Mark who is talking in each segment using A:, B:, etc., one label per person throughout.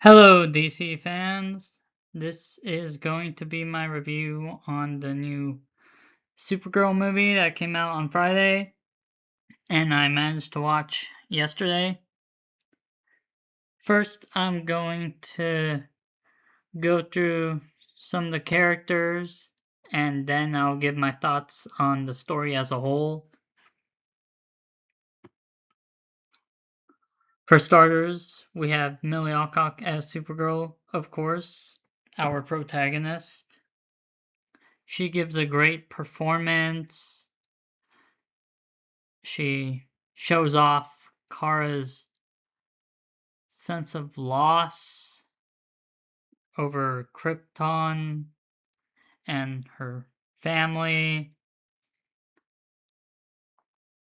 A: Hello, DC fans. This is going to be my review on the new Supergirl movie that came out on Friday, and I managed to watch yesterday. First, I'm going to go through some of the characters, and then I'll give my thoughts on the story as a whole. For starters, we have Millie Alcock as Supergirl, of course, our protagonist. She gives a great performance. She shows off Kara's sense of loss over Krypton and her family.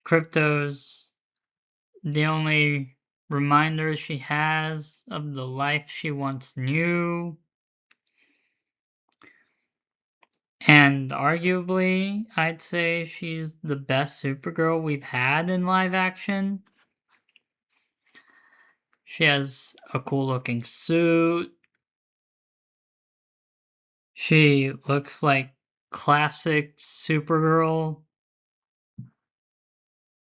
A: Krypto's the only reminder she has of the life she once knew. And arguably, I'd say she's the best Supergirl we've had in live action. She has a cool looking suit. She looks like classic Supergirl.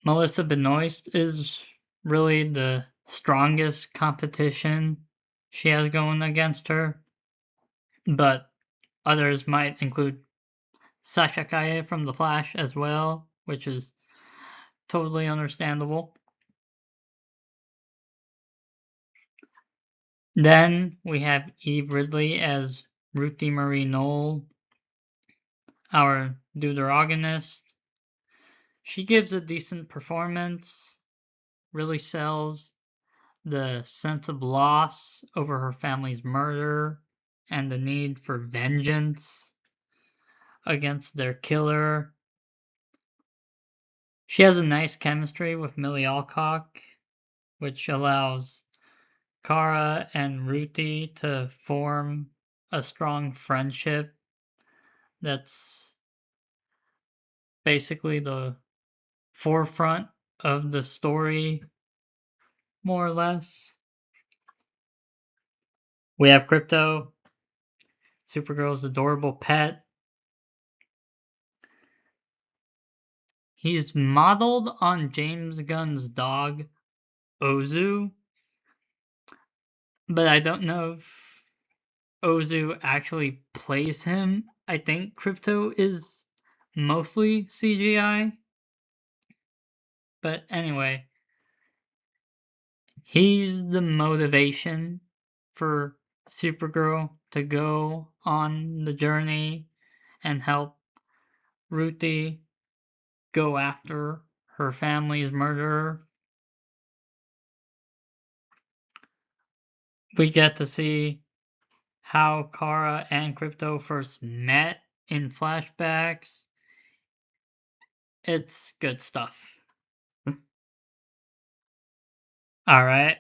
A: Melissa Benoist is really the strongest competition she has going against her, but others might include Sasha Calle from The Flash as well, which is totally understandable. Then we have Eve Ridley as Ruthie Marie Knoll, our deuteragonist. She gives a decent performance, really sells the sense of loss over her family's murder and the need for vengeance against their killer. She has a nice chemistry with Millie Alcock, which allows Kara and Ruthie to form a strong friendship that's basically the forefront of the story, more or less. We have Krypto, Supergirl's adorable pet. He's modeled on James Gunn's dog, Ozu, but I don't know if Ozu actually plays him. I think Krypto is mostly CGI, but anyway, he's the motivation for Supergirl to go on the journey and help Ruthie go after her family's murderer. We get to see how Kara and Krypto first met in flashbacks. It's good stuff. Alright,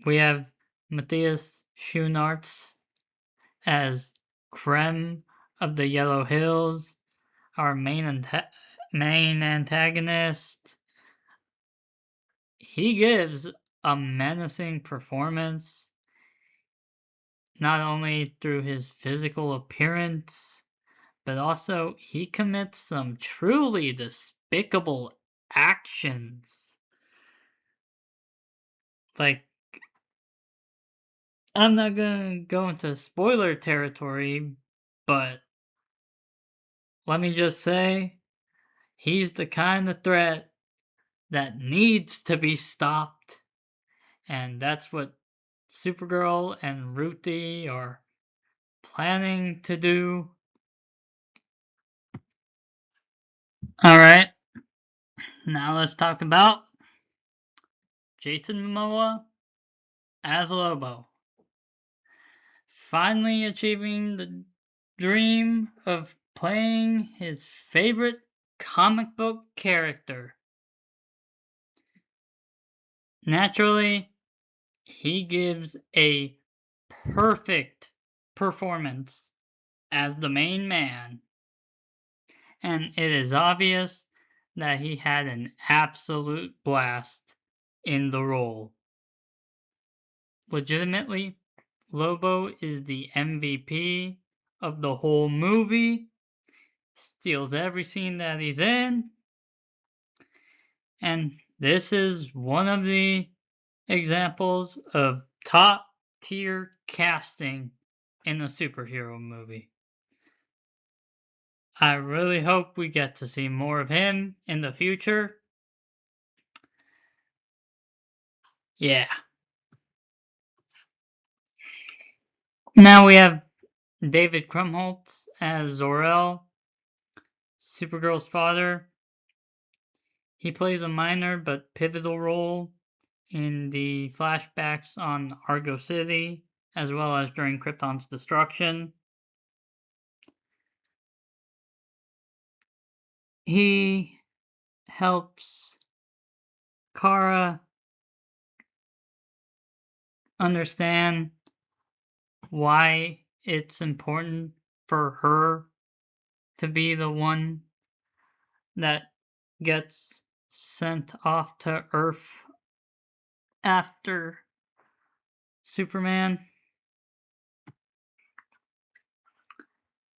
A: we have Matthias Schoenaerts as Krem of the Yellow Hills, our main antagonist. He gives a menacing performance, not only through his physical appearance, but also he commits some truly despicable actions. Like, I'm not gonna go into spoiler territory, but let me just say, he's the kind of threat that needs to be stopped, and that's what Supergirl and Ruthie are planning to do. Alright, now let's talk about Jason Momoa as Lobo. Finally achieving the dream of playing his favorite comic book character. Naturally, he gives a perfect performance as the main man, and it is obvious that he had an absolute blast in the role. Legitimately, Lobo is the MVP of the whole movie, steals every scene that he's in, and this is one of the examples of top tier casting in a superhero movie. I really hope we get to see more of him in the future. Yeah. Now we have David Krumholtz as Zor-El, Supergirl's father. He plays a minor but pivotal role in the flashbacks on Argo City, as well as during Krypton's destruction. He helps Kara understand why it's important for her to be the one that gets sent off to Earth after Superman.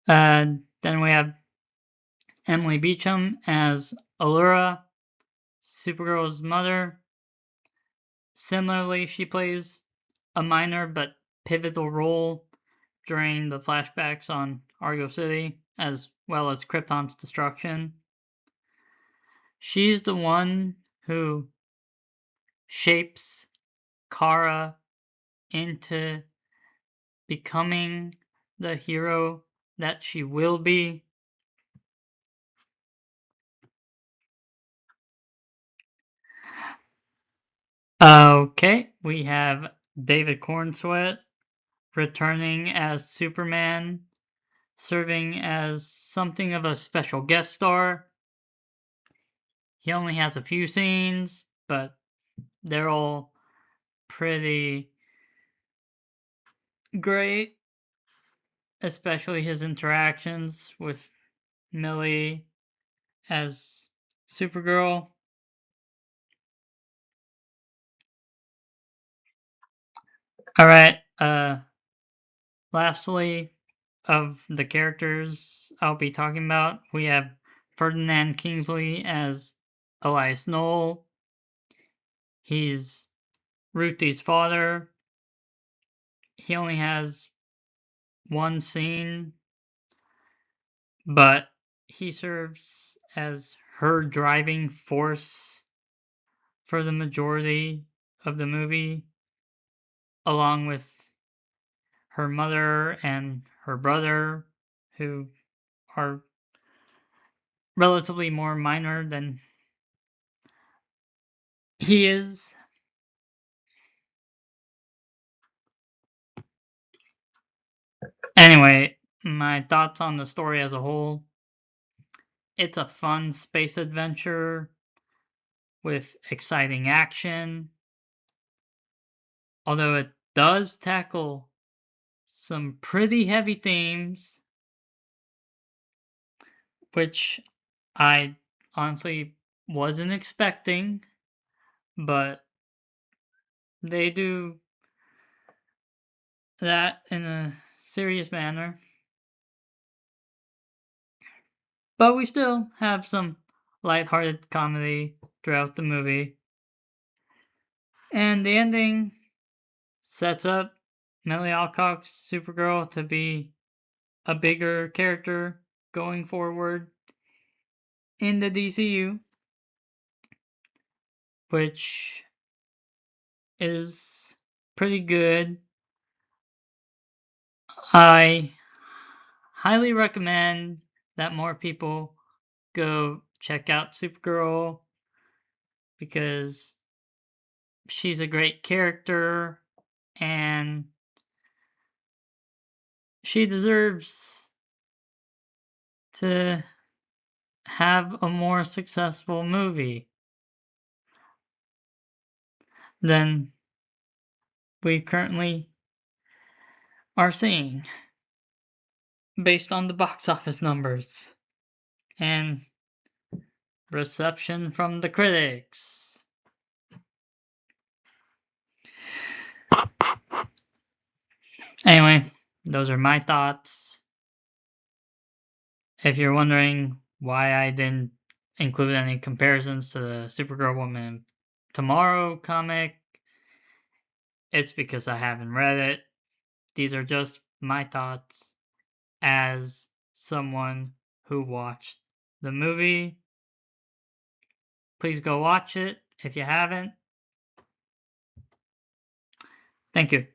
A: Then we have Emily Beecham as Allura, Supergirl's mother. Similarly, she plays a minor but pivotal role during the flashbacks on Argo City, as well as Krypton's destruction. She's the one who shapes Kara into becoming the hero that she will be. Okay, we have David Cornsweet returning as Superman, serving as something of a special guest star. He only has a few scenes, but they're all pretty great, especially his interactions with Millie as Supergirl. Alright, lastly, of the characters I'll be talking about, we have Ferdinand Kingsley as Elias Knoll. He's Ruthie's father. He only has one scene, but he serves as her driving force for the majority of the movie, along with her mother and her brother, who are relatively more minor than he is. Anyway, my thoughts on the story as a whole. It's a fun space adventure with exciting action, although it does tackle some pretty heavy themes, which I honestly wasn't expecting, but they do that in a serious manner. But we still have some lighthearted comedy throughout the movie. And the ending sets up Millie Alcock's Supergirl to be a bigger character going forward in the DCU, which is pretty good. I highly recommend that more people go check out Supergirl because she's a great character and she deserves to have a more successful movie than we currently are seeing based on the box office numbers and reception from the critics. Anyway, those are my thoughts. If you're wondering why I didn't include any comparisons to the Supergirl Woman Tomorrow comic, it's because I haven't read it. These are just my thoughts as someone who watched the movie. Please go watch it if you haven't. Thank you.